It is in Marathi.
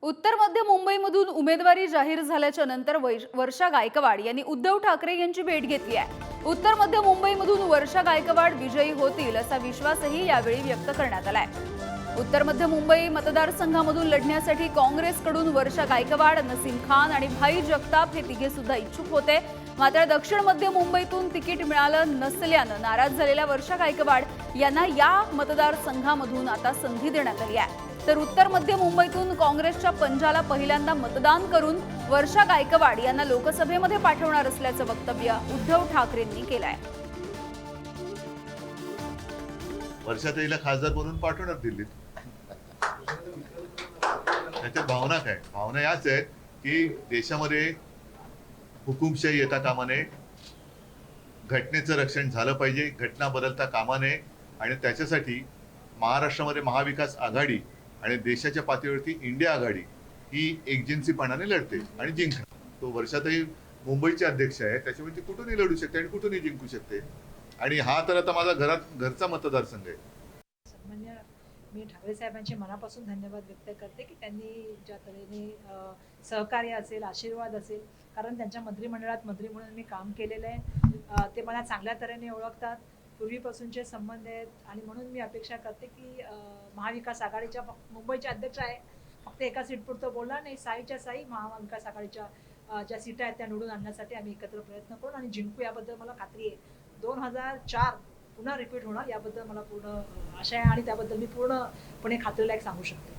उत्तर मध्य मुंबईमधून उमेदवारी जाहीर झाल्याच्या नंतर वर्षा गायकवाड यांनी उद्धव ठाकरे यांची भेट घेतली आहे। उत्तर मध्य मुंबईमधून वर्षा गायकवाड विजयी होतील असा विश्वासही यावेळी व्यक्त करण्यात आलाय। उत्तर मध्य मुंबई मतदारसंघामधून लढण्यासाठी काँग्रेसकडून वर्षा गायकवाड, नसीम खान आणि भाई जगताप हे तिघे सुद्धा इच्छुक होते। मात्र दक्षिण मध्य मुंबईतून तिकीट मिळालं नसल्यानं नाराज झालेल्या वर्षा गायकवाड यांना या मतदारसंघामधून आता संधी देण्यात आली आहे। तर उत्तर मध्य मुंबईतून काँग्रेसच्या पंजाला पहिल्यांदा मतदान करून वर्षा गायकवाड यांना लोकसभेमध्ये पाठवणार असल्याचं वक्तव्य उद्धव ठाकरेंनी केलं आहे। वर्षाताईला खासदार म्हणून पाठवणार दिल्लीत। त्याच्यात भावना काय? भावना याच आहेत की देशामध्ये हुकुमशाही येता कामा नये, घटनेचं रक्षण झालं पाहिजे, घटना बदलता कामा नये आणि त्याच्यासाठी महाराष्ट्रामध्ये महाविकास आघाडी आणि देशाच्या पातळीवरती इंडिया आघाडी ही एकजिन्सीपणाने लढते आणि जिंकणार। तो वर्षाताई मुंबईचे अध्यक्ष आहे, त्याच्यामुळे ती कुठूनही लढू शकते आणि कुठूनही जिंकू शकते आणि हा तर आता माझा घरचा मतदारसंघ आहे। सन्मान्य मी ठाकरे साहेबांचे मनापासून धन्यवाद व्यक्त करते की त्यांनी ज्या तऱ्हेने सहकार्य असेल, आशीर्वाद असेल, कारण त्यांच्या मंत्रिमंडळात मंत्री म्हणून मी काम केलेलं आहे, ते मला चांगल्या तऱ्हेने ओळखतात, पूर्वीपासूनचे संबंध आहेत आणि म्हणून मी अपेक्षा करते की महाविकास आघाडीच्या मुंबईचे अध्यक्ष आहे, फक्त एका सीटपुरतं बोलणार नाही, साईच्या साई महाविकास आघाडीच्या ज्या सीटा आहेत त्या निवडून आणण्यासाठी आम्ही एकत्र प्रयत्न करू आणि जिंकू याबद्दल मला खात्री आहे। 2004 पुन्हा रिपीट होणार याबद्दल मला पूर्ण आशा आहे आणि त्याबद्दल मी पूर्णपणे खात्रीलायक सांगू शकते।